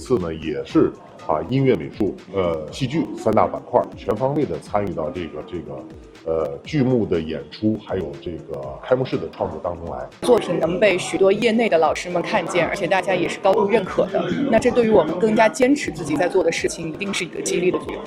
次呢也是音乐、美术、戏剧3大板块全方位的参与到这个剧目的演出，还有这个开幕式的创作当中来。作品能被许多业内的老师们看见，而且大家也是高度认可的，那这对于我们更加坚持自己在做的事情，一定是一个激励的作用。